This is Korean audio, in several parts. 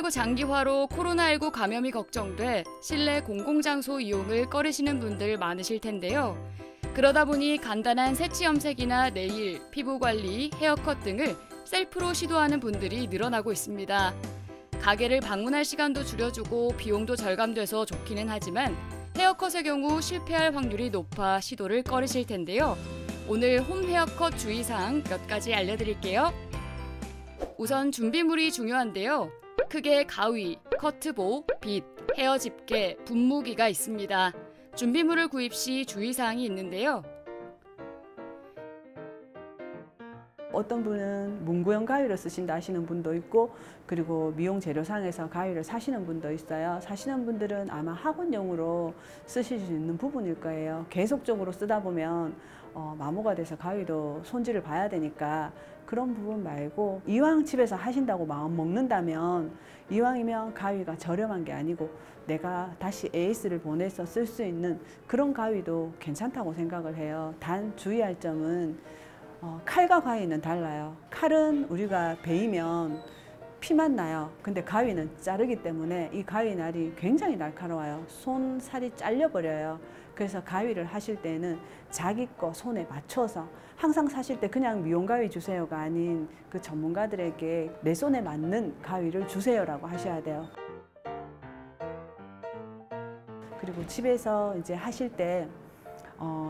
코로나19 장기화로 코로나19 감염이 걱정돼 실내 공공장소 이용을 꺼리시는 분들 많으실 텐데요. 그러다 보니 간단한 새치 염색이나 네일, 피부관리, 헤어컷 등을 셀프로 시도하는 분들이 늘어나고 있습니다. 가게를 방문할 시간도 줄여주고 비용도 절감돼서 좋기는 하지만 헤어컷의 경우 실패할 확률이 높아 시도를 꺼리실 텐데요. 오늘 홈 헤어컷 주의사항 몇 가지 알려드릴게요. 우선 준비물이 중요한데요. 크게 가위, 커트보, 빗, 헤어 집게, 분무기가 있습니다. 준비물을 구입 시 주의사항이 있는데요. 어떤 분은 문구용 가위를 쓰신다 하시는 분도 있고, 그리고 미용 재료상에서 가위를 사시는 분도 있어요. 사시는 분들은 아마 학원용으로 쓰실 수 있는 부분일 거예요. 계속적으로 쓰다 보면 마모가 돼서 가위도 손질을 봐야 되니까 그런 부분 말고, 이왕 집에서 하신다고 마음 먹는다면 이왕이면 가위가 저렴한 게 아니고 내가 다시 에이스를 보내서 쓸 수 있는 그런 가위도 괜찮다고 생각을 해요. 단 주의할 점은 칼과 가위는 달라요. 칼은 우리가 베이면 피만 나요. 근데 가위는 자르기 때문에 이 가위 날이 굉장히 날카로워요. 손살이 잘려버려요. 그래서 가위를 하실 때는 자기 거 손에 맞춰서, 항상 사실 때 그냥 미용 가위 주세요가 아닌 그 전문가들에게 내 손에 맞는 가위를 주세요라고 하셔야 돼요. 그리고 집에서 이제 하실 때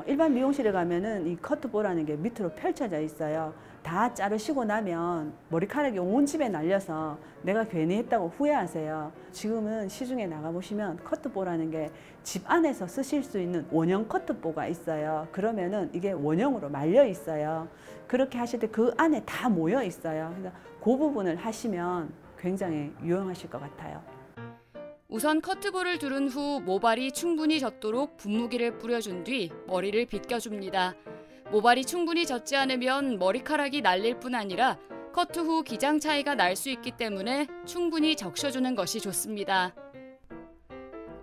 일반 미용실에 가면은 이 커트볼이라는 게 밑으로 펼쳐져 있어요. 다 자르시고 나면 머리카락이 온 집에 날려서 내가 괜히 했다고 후회하세요. 지금은 시중에 나가보시면 커트볼이라는 게 집 안에서 쓰실 수 있는 원형 커트볼가 있어요. 그러면은 이게 원형으로 말려 있어요. 그렇게 하실 때 그 안에 다 모여 있어요. 그래서 그 부분을 하시면 굉장히 유용하실 것 같아요. 우선 커트볼을 두른 후 모발이 충분히 젖도록 분무기를 뿌려준 뒤 머리를 빗겨줍니다. 모발이 충분히 젖지 않으면 머리카락이 날릴 뿐 아니라 커트 후 기장 차이가 날 수 있기 때문에 충분히 적셔주는 것이 좋습니다.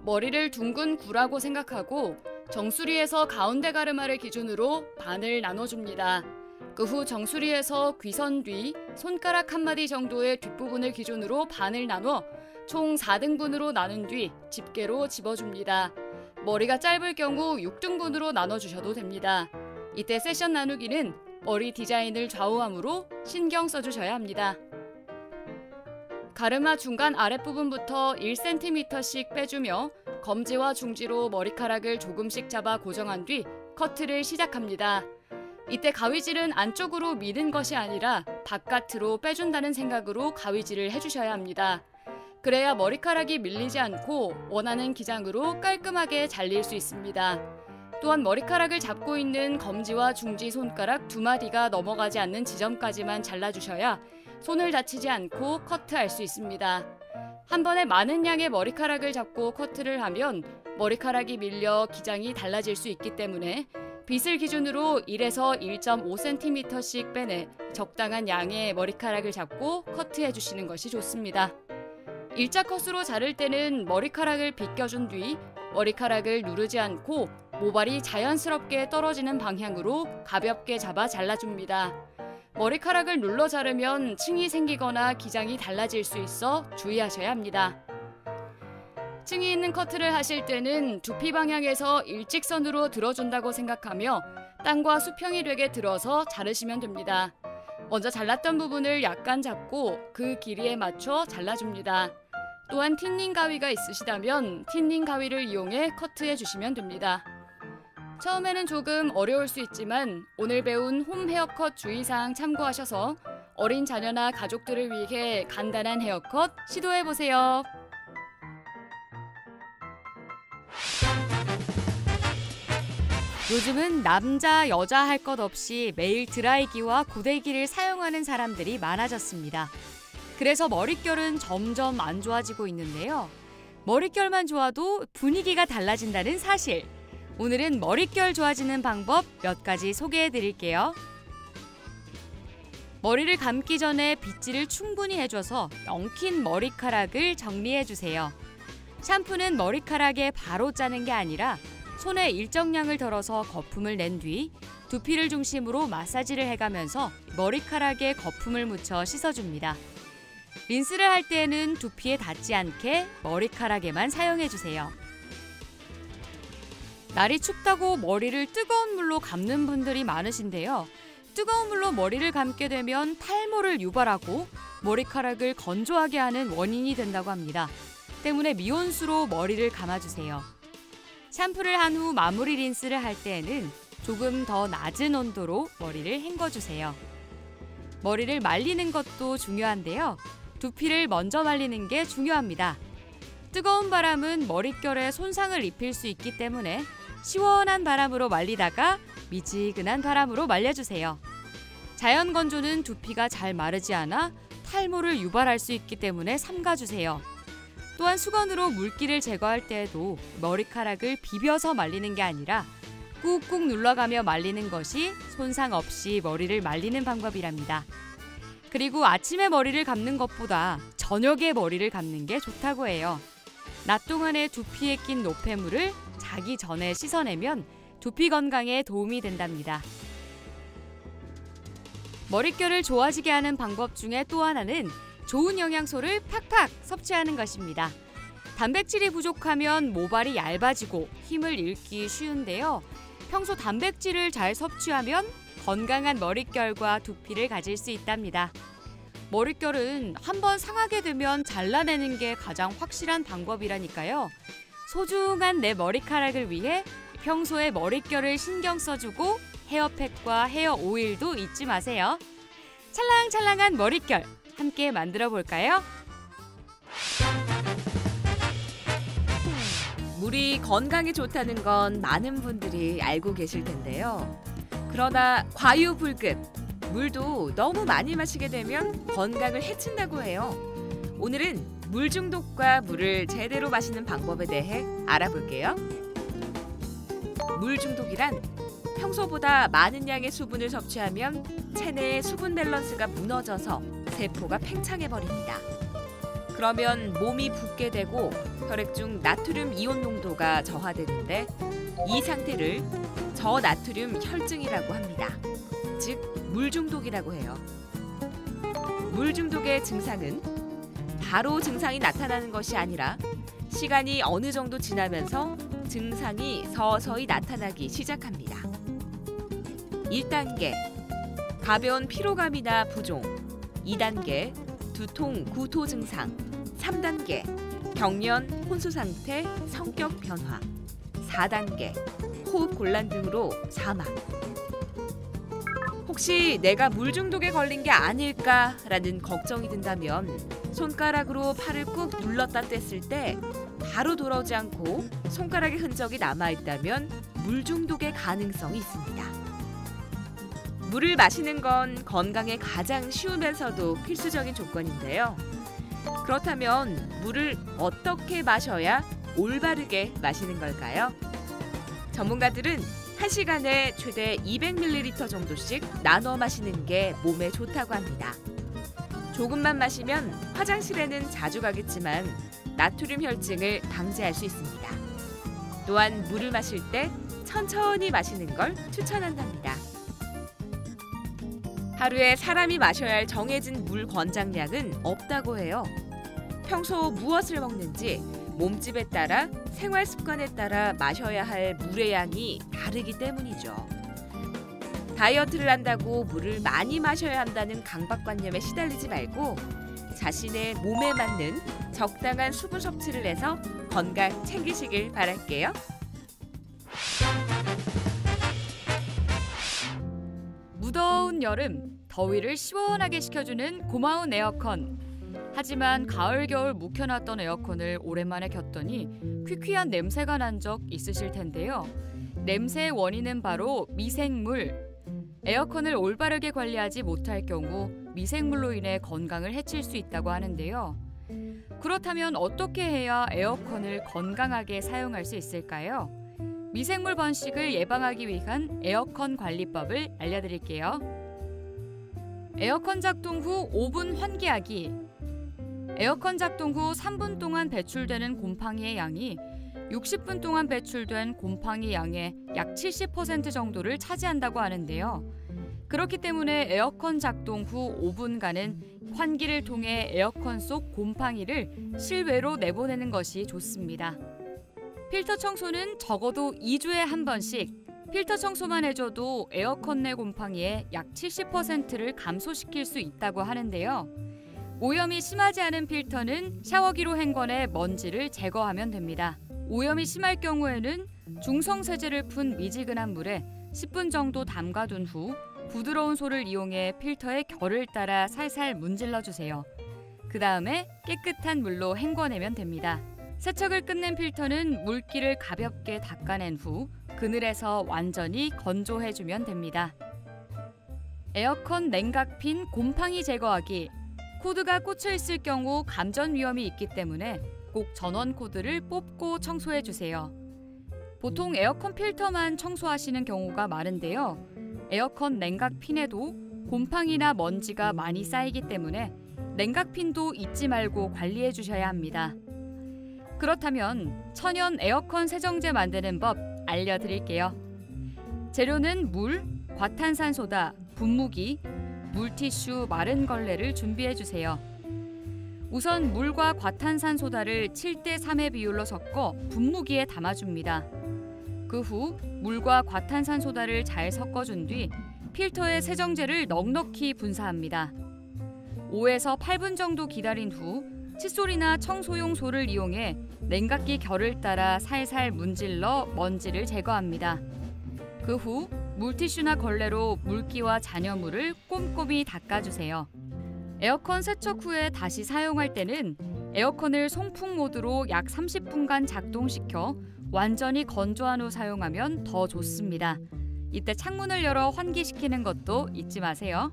머리를 둥근 구라고 생각하고 정수리에서 가운데 가르마를 기준으로 반을 나눠줍니다. 그 후 정수리에서 귀선 뒤 손가락 한 마디 정도의 뒷부분을 기준으로 반을 나눠 총 4등분으로 나눈 뒤 집게로 집어줍니다. 머리가 짧을 경우 6등분으로 나눠주셔도 됩니다. 이때 세션 나누기는 머리 디자인을 좌우하므로 신경 써주셔야 합니다. 가르마 중간 아랫부분부터 1cm씩 빼주며 검지와 중지로 머리카락을 조금씩 잡아 고정한 뒤 커트를 시작합니다. 이때 가위질은 안쪽으로 미는 것이 아니라 바깥으로 빼준다는 생각으로 가위질을 해주셔야 합니다. 그래야 머리카락이 밀리지 않고 원하는 기장으로 깔끔하게 잘릴 수 있습니다. 또한 머리카락을 잡고 있는 검지와 중지 손가락 2마디가 넘어가지 않는 지점까지만 잘라주셔야 손을 다치지 않고 커트할 수 있습니다. 한 번에 많은 양의 머리카락을 잡고 커트를 하면 머리카락이 밀려 기장이 달라질 수 있기 때문에 빗을 기준으로 1에서 1.5cm씩 빼내 적당한 양의 머리카락을 잡고 커트해 주시는 것이 좋습니다. 일자 컷으로 자를 때는 머리카락을 빗겨준 뒤 머리카락을 누르지 않고 모발이 자연스럽게 떨어지는 방향으로 가볍게 잡아 잘라줍니다. 머리카락을 눌러 자르면 층이 생기거나 기장이 달라질 수 있어 주의하셔야 합니다. 층이 있는 커트를 하실 때는 두피 방향에서 일직선으로 들어준다고 생각하며 땅과 수평이 되게 들어서 자르시면 됩니다. 먼저 잘랐던 부분을 약간 잡고 그 길이에 맞춰 잘라줍니다. 또한 틴닝 가위가 있으시다면 틴닝 가위를 이용해 커트해 주시면 됩니다. 처음에는 조금 어려울 수 있지만 오늘 배운 홈 헤어컷 주의사항 참고하셔서 어린 자녀나 가족들을 위해 간단한 헤어컷 시도해보세요. 요즘은 남자, 여자 할 것 없이 매일 드라이기와 고데기를 사용하는 사람들이 많아졌습니다. 그래서 머릿결은 점점 안 좋아지고 있는데요. 머릿결만 좋아도 분위기가 달라진다는 사실. 오늘은 머릿결 좋아지는 방법 몇 가지 소개해 드릴게요. 머리를 감기 전에 빗질을 충분히 해줘서 엉킨 머리카락을 정리해 주세요. 샴푸는 머리카락에 바로 짜는 게 아니라 손에 일정량을 덜어서 거품을 낸 뒤 두피를 중심으로 마사지를 해가면서 머리카락에 거품을 묻혀 씻어줍니다. 린스를 할 때에는 두피에 닿지 않게 머리카락에만 사용해주세요. 날이 춥다고 머리를 뜨거운 물로 감는 분들이 많으신데요. 뜨거운 물로 머리를 감게 되면 탈모를 유발하고 머리카락을 건조하게 하는 원인이 된다고 합니다. 때문에 미온수로 머리를 감아주세요. 샴푸를 한 후 마무리 린스를 할 때에는 조금 더 낮은 온도로 머리를 헹궈주세요. 머리를 말리는 것도 중요한데요. 두피를 먼저 말리는 게 중요합니다. 뜨거운 바람은 머릿결에 손상을 입힐 수 있기 때문에 시원한 바람으로 말리다가 미지근한 바람으로 말려주세요. 자연 건조는 두피가 잘 마르지 않아 탈모를 유발할 수 있기 때문에 삼가주세요. 또한 수건으로 물기를 제거할 때에도 머리카락을 비벼서 말리는 게 아니라 꾹꾹 눌러가며 말리는 것이 손상 없이 머리를 말리는 방법이랍니다. 그리고 아침에 머리를 감는 것보다 저녁에 머리를 감는 게 좋다고 해요. 낮 동안에 두피에 낀 노폐물을 자기 전에 씻어내면 두피 건강에 도움이 된답니다. 머릿결을 좋아지게 하는 방법 중에 또 하나는 좋은 영양소를 팍팍 섭취하는 것입니다. 단백질이 부족하면 모발이 얇아지고 힘을 잃기 쉬운데요. 평소 단백질을 잘 섭취하면 건강한 머릿결과 두피를 가질 수 있답니다. 머릿결은 한번 상하게 되면 잘라내는 게 가장 확실한 방법이라니까요. 소중한 내 머리카락을 위해 평소에 머릿결을 신경 써주고 헤어팩과 헤어 오일도 잊지 마세요. 찰랑찰랑한 머릿결 함께 만들어 볼까요? 물이 건강에 좋다는 건 많은 분들이 알고 계실 텐데요. 그러나 과유불급, 물도 너무 많이 마시게 되면 건강을 해친다고 해요. 오늘은 물 중독과 물을 제대로 마시는 방법에 대해 알아볼게요. 물 중독이란 평소보다 많은 양의 수분을 섭취하면 체내의 수분 밸런스가 무너져서 세포가 팽창해버립니다. 그러면 몸이 붓게 되고 혈액 중 나트륨 이온 농도가 저하되는데 이 상태를 저나트륨 혈증이라고 합니다. 즉, 물 중독이라고 해요. 물 중독의 증상은 바로 증상이 나타나는 것이 아니라 시간이 어느 정도 지나면서 증상이 서서히 나타나기 시작합니다. 1단계, 가벼운 피로감이나 부종. 2단계, 두통, 구토 증상. 3단계, 경련, 혼수 상태, 성격 변화. 4단계, 호흡 곤란 등으로 사망. 혹시 내가 물 중독에 걸린 게 아닐까라는 걱정이 든다면 손가락으로 팔을 꾹 눌렀다 뗐을 때 바로 돌아오지 않고 손가락의 흔적이 남아있다면 물 중독의 가능성이 있습니다. 물을 마시는 건 건강에 가장 쉬우면서도 필수적인 조건인데요. 그렇다면 물을 어떻게 마셔야 올바르게 마시는 걸까요? 전문가들은 1시간에 최대 200ml 정도씩 나눠 마시는 게 몸에 좋다고 합니다. 조금만 마시면 화장실에는 자주 가겠지만 나트륨 혈증을 방지할 수 있습니다. 또한 물을 마실 때 천천히 마시는 걸 추천한답니다. 하루에 사람이 마셔야 할 정해진 물 권장량은 없다고 해요. 평소 무엇을 먹는지 몸집에 따라 생활 습관에 따라 마셔야 할 물의 양이 다르기 때문이죠. 다이어트를 한다고 물을 많이 마셔야 한다는 강박관념에 시달리지 말고 자신의 몸에 맞는 적당한 수분 섭취를 해서 건강 챙기시길 바랄게요. 무더운 여름, 더위를 시원하게 식혀주는 고마운 에어컨. 하지만 가을 겨울 묵혀놨던 에어컨을 오랜만에 켰더니 퀴퀴한 냄새가 난 적 있으실 텐데요. 냄새의 원인은 바로 미생물. 에어컨을 올바르게 관리하지 못할 경우 미생물로 인해 건강을 해칠 수 있다고 하는데요. 그렇다면 어떻게 해야 에어컨을 건강하게 사용할 수 있을까요? 미생물 번식을 예방하기 위한 에어컨 관리법을 알려드릴게요. 에어컨 작동 후 5분 환기하기. 에어컨 작동 후 3분 동안 배출되는 곰팡이의 양이 60분 동안 배출된 곰팡이 양의 약 70% 정도를 차지한다고 하는데요. 그렇기 때문에 에어컨 작동 후 5분간은 환기를 통해 에어컨 속 곰팡이를 실외로 내보내는 것이 좋습니다. 필터 청소는 적어도 2주에 한 번씩, 필터 청소만 해줘도 에어컨 내 곰팡이의 약 70%를 감소시킬 수 있다고 하는데요. 오염이 심하지 않은 필터는 샤워기로 헹궈내 먼지를 제거하면 됩니다. 오염이 심할 경우에는 중성 세제를 푼 미지근한 물에 10분 정도 담가둔 후 부드러운 솔을 이용해 필터의 결을 따라 살살 문질러 주세요. 그 다음에 깨끗한 물로 헹궈내면 됩니다. 세척을 끝낸 필터는 물기를 가볍게 닦아낸 후 그늘에서 완전히 건조해주면 됩니다. 에어컨 냉각핀 곰팡이 제거하기. 코드가 꽂혀 있을 경우 감전 위험이 있기 때문에 꼭 전원 코드를 뽑고 청소해 주세요. 보통 에어컨 필터만 청소하시는 경우가 많은데요. 에어컨 냉각핀에도 곰팡이나 먼지가 많이 쌓이기 때문에 냉각핀도 잊지 말고 관리해 주셔야 합니다. 그렇다면 천연 에어컨 세정제 만드는 법 알려드릴게요. 재료는 물, 과탄산소다, 분무기, 물티슈, 마른 걸레를 준비해 주세요. 우선 물과 과탄산소다를 7대3의 비율로 섞어 분무기에 담아줍니다. 그 후 물과 과탄산소다를 잘 섞어준 뒤 필터에 세정제를 넉넉히 분사합니다. 5에서 8분 정도 기다린 후 칫솔이나 청소용 솔을 이용해 냉각기 결을 따라 살살 문질러 먼지를 제거합니다. 그 후 물티슈나 걸레로 물기와 잔여물을 꼼꼼히 닦아주세요. 에어컨 세척 후에 다시 사용할 때는 에어컨을 송풍 모드로 약 30분간 작동시켜 완전히 건조한 후 사용하면 더 좋습니다. 이때 창문을 열어 환기시키는 것도 잊지 마세요.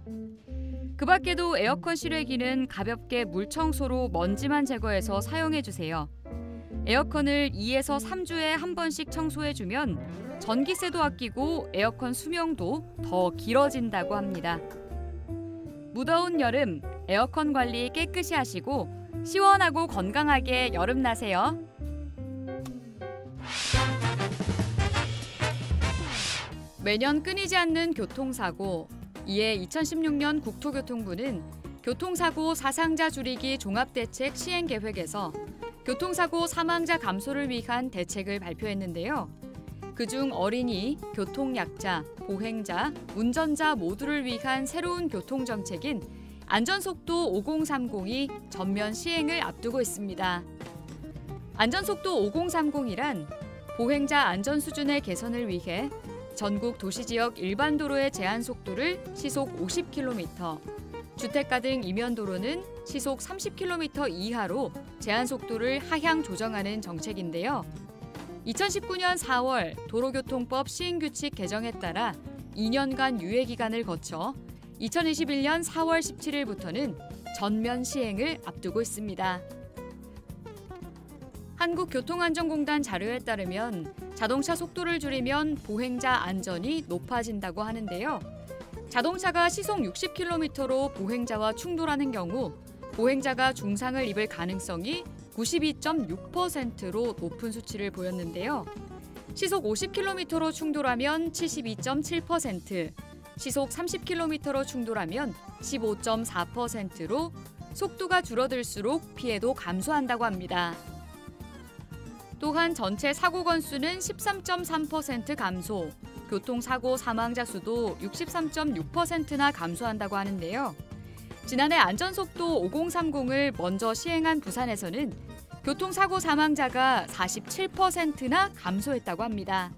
그 밖에도 에어컨 실외기는 가볍게 물청소로 먼지만 제거해서 사용해주세요. 에어컨을 2에서 3주에 한 번씩 청소해주면 전기세도 아끼고 에어컨 수명도 더 길어진다고 합니다. 무더운 여름, 에어컨 관리 깨끗이 하시고 시원하고 건강하게 여름 나세요. 매년 끊이지 않는 교통사고. 이에 2016년 국토교통부는 교통사고 사상자 줄이기 종합대책 시행계획에서 교통사고 사망자 감소를 위한 대책을 발표했는데요. 그중 어린이, 교통약자, 보행자, 운전자 모두를 위한 새로운 교통정책인 안전속도 5030이 전면 시행을 앞두고 있습니다. 안전속도 5030이란 보행자 안전 수준의 개선을 위해 전국 도시지역 일반 도로의 제한 속도를 시속 50km, 주택가 등 이면 도로는 시속 30km 이하로 제한 속도를 하향 조정하는 정책인데요. 2019년 4월 도로교통법 시행규칙 개정에 따라 2년간 유예 기간을 거쳐 2021년 4월 17일부터는 전면 시행을 앞두고 있습니다. 한국교통안전공단 자료에 따르면 자동차 속도를 줄이면 보행자 안전이 높아진다고 하는데요. 자동차가 시속 60km로 보행자와 충돌하는 경우 보행자가 중상을 입을 가능성이 92.6%로 높은 수치를 보였는데요. 시속 50km로 충돌하면 72.7%, 시속 30km로 충돌하면 15.4%로 속도가 줄어들수록 피해도 감소한다고 합니다. 또한 전체 사고 건수는 13.3% 감소, 교통사고 사망자 수도 63.6%나 감소한다고 하는데요. 지난해 안전속도 5030을 먼저 시행한 부산에서는 교통사고 사망자가 47%나 감소했다고 합니다.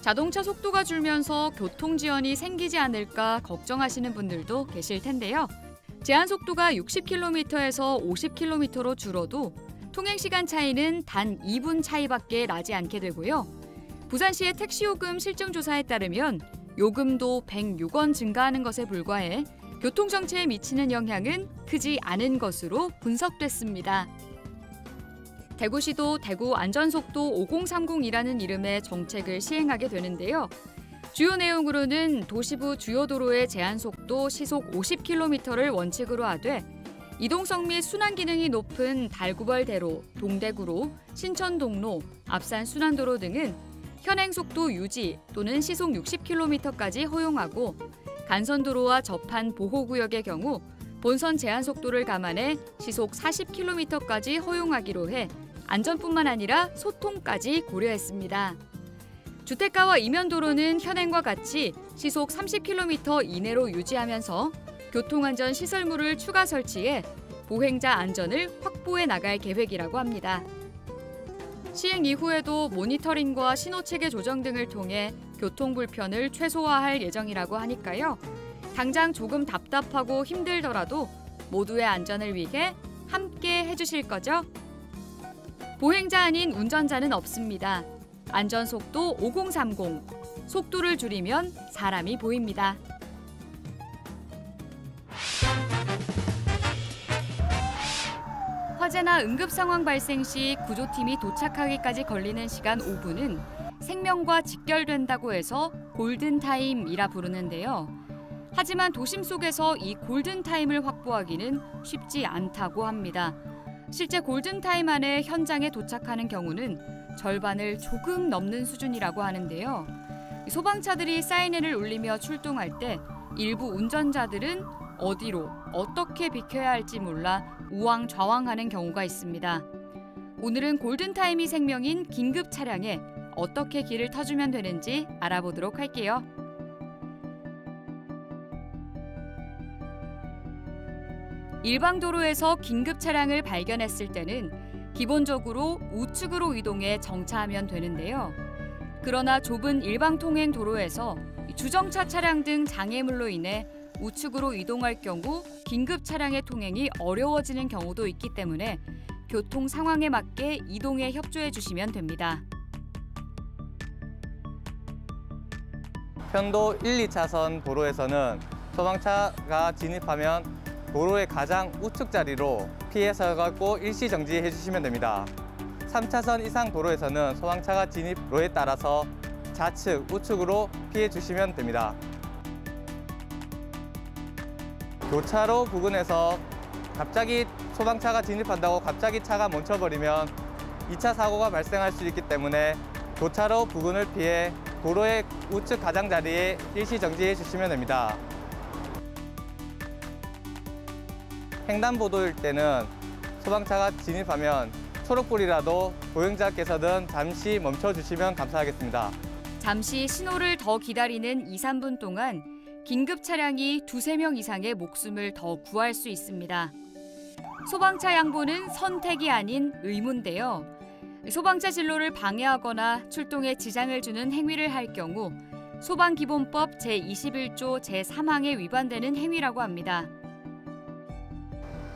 자동차 속도가 줄면서 교통지연이 생기지 않을까 걱정하시는 분들도 계실 텐데요. 제한 속도가 60km에서 50km로 줄어도 통행시간 차이는 단 2분 차이밖에 나지 않게 되고요. 부산시의 택시요금 실증조사에 따르면 요금도 106원 증가하는 것에 불과해 교통정체에 미치는 영향은 크지 않은 것으로 분석됐습니다. 대구시도 대구 안전속도 5030이라는 이름의 정책을 시행하게 되는데요. 주요 내용으로는 도시부 주요 도로의 제한속도 시속 50km를 원칙으로 하되 이동성 및 순환 기능이 높은 달구벌대로, 동대구로, 신천동로, 앞산 순환도로 등은 현행속도 유지 또는 시속 60km까지 허용하고 간선도로와 접한 보호구역의 경우 본선 제한 속도를 감안해 시속 40km까지 허용하기로 해 안전뿐만 아니라 소통까지 고려했습니다. 주택가와 이면도로는 현행과 같이 시속 30km 이내로 유지하면서 교통안전 시설물을 추가 설치해 보행자 안전을 확보해 나갈 계획이라고 합니다. 시행 이후에도 모니터링과 신호체계 조정 등을 통해 교통 불편을 최소화할 예정이라고 하니까요. 당장 조금 답답하고 힘들더라도 모두의 안전을 위해 함께 해주실 거죠? 보행자 아닌 운전자는 없습니다. 안전속도 5030, 속도를 줄이면 사람이 보입니다. 화재나 응급 상황 발생 시 구조팀이 도착하기까지 걸리는 시간 5분은 생명과 직결된다고 해서 골든타임이라 부르는데요. 하지만 도심 속에서 이 골든타임을 확보하기는 쉽지 않다고 합니다. 실제 골든타임 안에 현장에 도착하는 경우는 절반을 조금 넘는 수준이라고 하는데요. 소방차들이 사이렌을 울리며 출동할 때 일부 운전자들은 어디로 어떻게 비켜야 할지 몰라 우왕좌왕하는 경우가 있습니다. 오늘은 골든타임이 생명인 긴급 차량에 어떻게 길을 터주면 되는지 알아보도록 할게요. 일방도로에서 긴급 차량을 발견했을 때는 기본적으로 우측으로 이동해 정차하면 되는데요. 그러나 좁은 일방통행 도로에서 주정차 차량 등 장애물로 인해 우측으로 이동할 경우 긴급 차량의 통행이 어려워지는 경우도 있기 때문에 교통 상황에 맞게 이동에 협조해 주시면 됩니다. 편도 1, 2차선 도로에서는 소방차가 진입하면 도로의 가장 우측 자리로 피해 서갖고 일시 정지해 주시면 됩니다. 3차선 이상 도로에서는 소방차가 진입로에 따라서 좌측, 우측으로 피해 주시면 됩니다. 교차로 부근에서 갑자기 소방차가 진입한다고 갑자기 차가 멈춰버리면 2차 사고가 발생할 수 있기 때문에 교차로 부근을 피해 도로의 우측 가장자리에 일시 정지해 주시면 됩니다. 횡단보도일 때는 소방차가 진입하면 초록불이라도 보행자께서는 잠시 멈춰주시면 감사하겠습니다. 잠시 신호를 더 기다리는 2, 3분 동안 긴급 차량이 2~3명 이상의 목숨을 더 구할 수 있습니다. 소방차 양보는 선택이 아닌 의무인데요. 소방차 진로를 방해하거나 출동에 지장을 주는 행위를 할 경우 소방기본법 제21조 제3항에 위반되는 행위라고 합니다.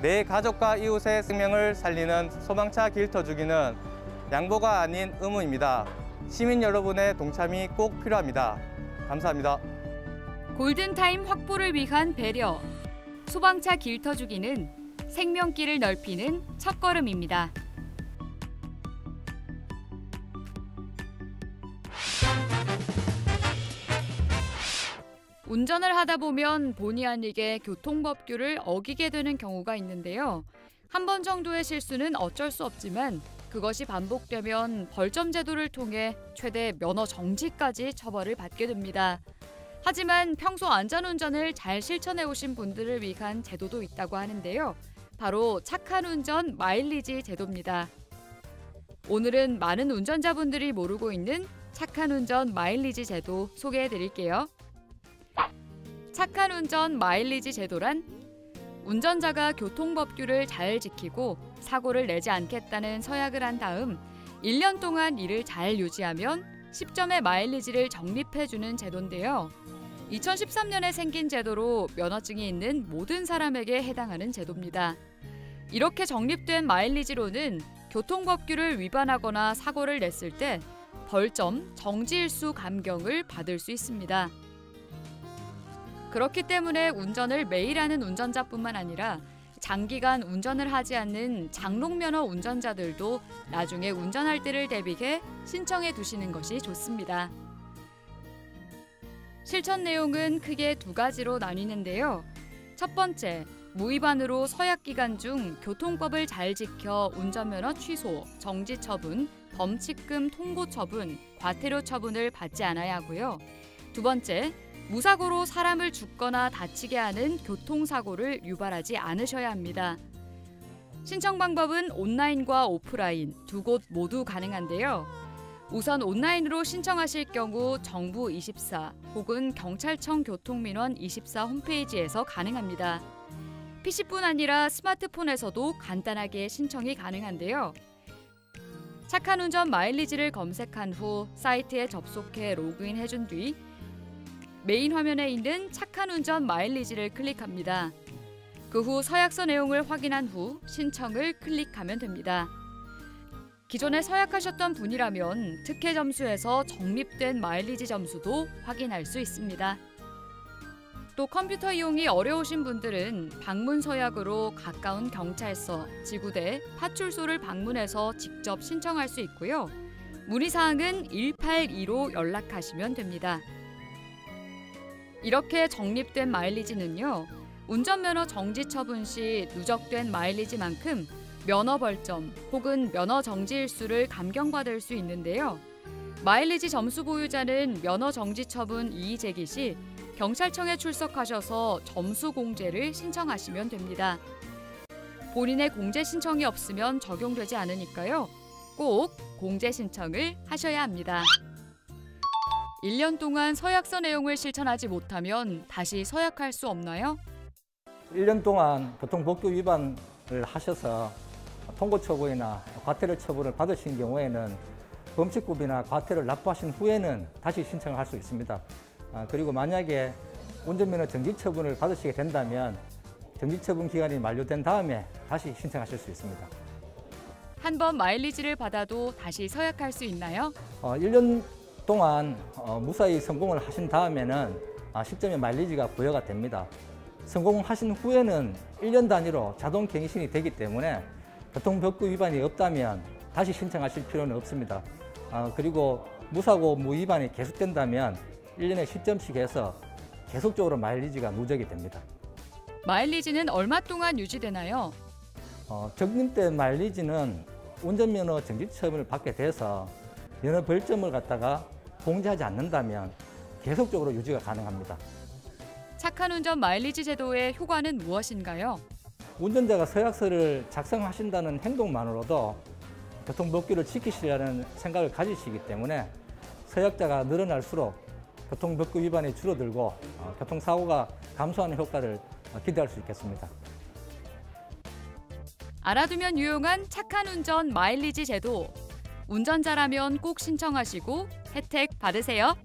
내 가족과 이웃의 생명을 살리는 소방차 길 터주기는 양보가 아닌 의무입니다. 시민 여러분의 동참이 꼭 필요합니다. 감사합니다. 골든타임 확보를 위한 배려. 소방차 길 터주기는 생명길을 넓히는 첫걸음입니다. 운전을 하다 보면 본의 아니게 교통법규를 어기게 되는 경우가 있는데요. 한 번 정도의 실수는 어쩔 수 없지만 그것이 반복되면 벌점 제도를 통해 최대 면허 정지까지 처벌을 받게 됩니다. 하지만 평소 안전운전을 잘 실천해 오신 분들을 위한 제도도 있다고 하는데요. 바로 착한 운전 마일리지 제도입니다. 오늘은 많은 운전자분들이 모르고 있는 착한 운전 마일리지 제도 소개해 드릴게요. 착한 운전 마일리지 제도란 운전자가 교통법규를 잘 지키고 사고를 내지 않겠다는 서약을 한 다음 1년 동안 이를 잘 유지하면 10점의 마일리지를 적립해주는 제도인데요. 2013년에 생긴 제도로 면허증이 있는 모든 사람에게 해당하는 제도입니다. 이렇게 적립된 마일리지로는 교통법규를 위반하거나 사고를 냈을 때 벌점, 정지일수 감경을 받을 수 있습니다. 그렇기 때문에 운전을 매일 하는 운전자뿐만 아니라 장기간 운전을 하지 않는 장롱면허 운전자들도 나중에 운전할 때를 대비해 신청해 두시는 것이 좋습니다. 실천 내용은 크게 2가지로 나뉘는데요. 첫 번째, 무위반으로 서약 기간 중 교통법을 잘 지켜 운전면허 취소, 정지 처분, 범칙금 통고 처분, 과태료 처분을 받지 않아야 하고요. 두 번째, 무사고로 사람을 죽거나 다치게 하는 교통사고를 유발하지 않으셔야 합니다. 신청 방법은 온라인과 오프라인 두 곳 모두 가능한데요. 우선 온라인으로 신청하실 경우 정부24 혹은 경찰청 교통민원24 홈페이지에서 가능합니다. PC뿐 아니라 스마트폰에서도 간단하게 신청이 가능한데요. 착한 운전 마일리지를 검색한 후 사이트에 접속해 로그인해준 뒤 메인 화면에 있는 착한 운전 마일리지를 클릭합니다. 그 후 서약서 내용을 확인한 후 신청을 클릭하면 됩니다. 기존에 서약하셨던 분이라면 특혜 점수에서 적립된 마일리지 점수도 확인할 수 있습니다. 또 컴퓨터 이용이 어려우신 분들은 방문 서약으로 가까운 경찰서, 지구대, 파출소를 방문해서 직접 신청할 수 있고요. 문의사항은 182로 연락하시면 됩니다. 이렇게 적립된 마일리지는요. 운전면허 정지 처분 시 누적된 마일리지만큼 면허 벌점 혹은 면허 정지 일수를 감경받을 수 있는데요. 마일리지 점수 보유자는 면허 정지 처분 이의 제기 시 경찰청에 출석하셔서 점수 공제를 신청하시면 됩니다. 본인의 공제 신청이 없으면 적용되지 않으니까요. 꼭 공제 신청을 하셔야 합니다. 1년 동안 서약서 내용을 실천하지 못하면 다시 서약할 수 없나요? 1년 동안 교통법규 위반을 하셔서 통고 처분이나 과태료 처분을 받으신 경우에는 범칙금이나 과태료를 납부하신 후에는 다시 신청을 할 수 있습니다. 그리고 만약에 운전면허 정지 처분을 받으시게 된다면 정지 처분 기간이 만료된 다음에 다시 신청하실 수 있습니다. 한 번 마일리지를 받아도 다시 서약할 수 있나요? 1년 동안 무사히 성공을 하신 다음에는 10점의 마일리지가 부여가 됩니다. 성공하신 후에는 1년 단위로 자동 갱신이 되기 때문에 교통법규 위반이 없다면 다시 신청하실 필요는 없습니다. 그리고 무사고 무위반이 계속된다면 1년에 10점씩 해서 계속적으로 마일리지가 누적이 됩니다. 마일리지는 얼마 동안 유지되나요? 적립된 마일리지는 운전면허 정지 처분을 받게 돼서 면허 벌점을 갖다가 공제하지 않는다면 계속적으로 유지가 가능합니다. 착한 운전 마일리지 제도의 효과는 무엇인가요? 운전자가 서약서를 작성하신다는 행동만으로도 교통법규를 지키시려는 생각을 가지시기 때문에 서약자가 늘어날수록 교통법규 위반이 줄어들고 교통사고가 감소하는 효과를 기대할 수 있겠습니다. 알아두면 유용한 착한 운전 마일리지 제도. 운전자라면 꼭 신청하시고 혜택 받으세요.